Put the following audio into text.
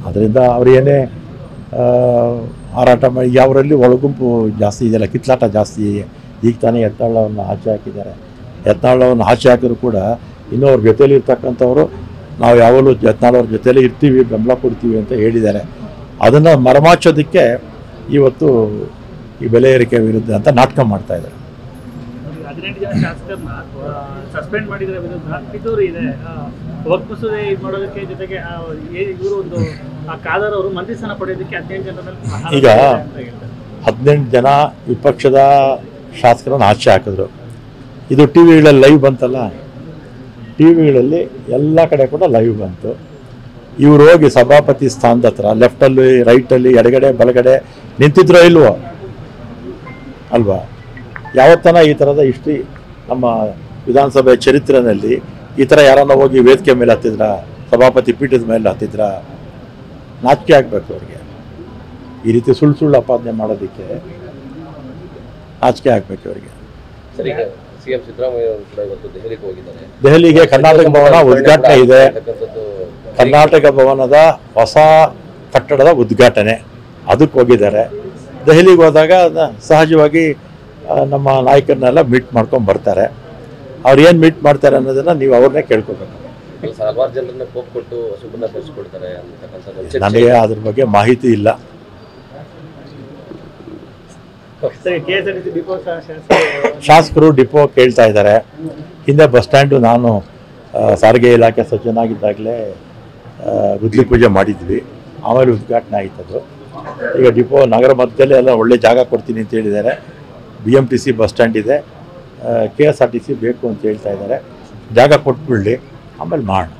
ಅದರಿಂದ ಅವರೇನೇ ಹಾರಾಟ ಮಾಡಿ ಯಾವರಲ್ಲಿ ಒಳಗುಂಪು ಜಾಸ್ತಿ ಇದೆಯಲ್ಲ, ಕಿತ್ಲಾಟ ಜಾಸ್ತಿ. ಈಗ ತಾನೇ ಯತ್ನಾಳವನ್ನು ಆಚೆ ಹಾಕಿದ್ದಾರೆ. ಯತ್ನಾಳವನ್ನು ಆಚೆ ಹಾಕಿದ್ರು ಕೂಡ ಇನ್ನೂ ಅವ್ರ ಜೊತೇಲಿ ಇರ್ತಕ್ಕಂಥವ್ರು ನಾವು ಯಾವಾಗಲೂ ಯತ್ನಾಳವ್ರ ಜೊತೇಲಿ ಇರ್ತೀವಿ, ಬೆಂಬಲ ಕೊಡ್ತೀವಿ ಅಂತ ಹೇಳಿದ್ದಾರೆ. ಅದನ್ನು ಮರೆಮಾಚೋದಕ್ಕೆ ಇವತ್ತು ಈ ಬೆಲೆ ಏರಿಕೆ ವಿರುದ್ಧ ಅಂತ ನಾಟಕ ಮಾಡ್ತಾಯಿದ್ದಾರೆ. 18 ಜನ ಶಾಸಕರನ್ನ ಸಸ್ಪೆಂಡ್ ಮಾಡಿದ್ರ ವಿರುದ್ಧ ಪಿತೂರಿ ಇದೆ, ವಕ್ಫ್ ಮಸೂದೆ ಇದು ಮಾಡೋದಕ್ಕೆ, ಜೊತೆಗೆ ಇವರು ಒಂದು ಕಾದರ್ ಅವರು ಮಂತ್ರಿ ಸ್ಥಾನ ಪಡೆಯೋದಕ್ಕೆ 18 ಜನರ ಮೇಲೆ ಈಗ 18 ಜನ ವಿಪಕ್ಷದ ಶಾಸಕರನ್ನು ಆಚೆ ಹಾಕಿದ್ರು. ಇದು ಟಿ ವಿಗಳಲ್ಲಿ ಲೈವ್ ಬಂತಲ್ಲ, ಟಿ ವಿಗಳಲ್ಲಿ ಎಲ್ಲ ಕಡೆ ಕೂಡ ಲೈವ್ ಬಂತು. ಇವರು ಹೋಗಿ ಸಭಾಪತಿ ಸ್ಥಾನದ ಹತ್ರ ಲೆಫ್ಟಲ್ಲಿ, ರೈಟಲ್ಲಿ, ಎಡಗಡೆ ಬಲಗಡೆ ನಿಂತಿದ್ರೋ ಇಲ್ವೋ ಅಲ್ವಾ? ಯಾವತ್ತನ ಈ ಥರದ ಹಿಸ್ಟ್ರಿ ನಮ್ಮ ವಿಧಾನಸಭೆ ಚರಿತ್ರೆಯಲ್ಲಿ ಈ ಥರ ಯಾರನ್ನ ಹೋಗಿ ವೇದಿಕೆ ಮೇಲೆ ಹತ್ತಿದ್ರ, ಸಭಾಪತಿ ಪೀಠದ ಮೇಲೆ ಹತ್ತಿದ್ರ? ನಾಚಿಕೆ ಆಗಬೇಕು ಅವ್ರಿಗೆ. ಈ ರೀತಿ ಸುಳ್ಳು ಅಪಾದನೆ ಮಾಡೋದಕ್ಕೆ ನಾಚಿಕೆ ಆಗಬೇಕು ಅವರಿಗೆ. ಸರಿ, ಸಿಎಂ ಸಿದ್ದರಾಮಯ್ಯ ಅವರು ಕೂಡ ಇವತ್ತು ದೆಹಲಿಗೆ ಹೋಗಿದ್ದಾರೆ. ದೆಹಲಿಗೆ ಕರ್ನಾಟಕ ಭವನ ಉದ್ಘಾಟನೆ ಇದೆ. ಕರ್ನಾಟಕ ಭವನದ ಹೊಸ ಕಟ್ಟಡದ ಉದ್ಘಾಟನೆ, ಅದಕ್ಕೆ ಹೋಗಿದ್ದಾರೆ. ದೆಹಲಿಗೆ ಹೋದಾಗ ಸಹಜವಾಗಿ ನಮ್ಮ ನಾಯಕರನ್ನೆಲ್ಲ ಮೀಟ್ ಮಾಡ್ಕೊಂಡು ಬರ್ತಾರೆ. ಅವ್ರು ಏನು ಮೀಟ್ ಮಾಡ್ತಾರೆ ಅನ್ನೋದನ್ನು ನೀವು ಅವ್ರನ್ನೇ ಕೇಳ್ಕೋಬೇಕು. ಹಲವಾರು ಜನರನ್ನ ಕೋಪ್ ಕೊಟ್ಟು ಸುಮ್ಮನೆ ಕಳಿಸ್ಕೊಡ್ತಾರೆ ಅಂತಕ್ಕಂಥದ್ದು ನನಗೆ ಅದ್ರ ಬಗ್ಗೆ ಮಾಹಿತಿ ಇಲ್ಲ. ಶಾಸಕರು ಡಿಪೋ ಕೇಳ್ತಾ ಇದ್ದಾರೆ. ಹಿಂದೆ ಬಸ್ ಸ್ಟ್ಯಾಂಡು ನಾನು ಸಾರಿಗೆ ಇಲಾಖೆ ಸಚಿವನಾಗಿದ್ದಾಗಲೇ ಗುದ್ಲಿ ಪೂಜೆ ಮಾಡಿದ್ವಿ, ಆಮೇಲೆ ಉದ್ಘಾಟನೆ ಆಯ್ತದು. ಈಗ ಡಿಪೋ ನಗರ ಮಧ್ಯದಲ್ಲಿ ಎಲ್ಲ ಒಳ್ಳೆ ಜಾಗ ಕೊಡ್ತೀನಿ ಅಂತ ಹೇಳಿದ್ದಾರೆ. BMTC ಬಸ್ ಸ್ಟ್ಯಾಂಡ್ ಇದೆ, KSRTC ಬೇಕು ಅಂತ ಹೇಳ್ತಾ ಇದ್ದಾರೆ. ಜಾಗ ಕೊಟ್ಬಿಡಲಿ, ಆಮೇಲೆ ಮಾಡೋಣ.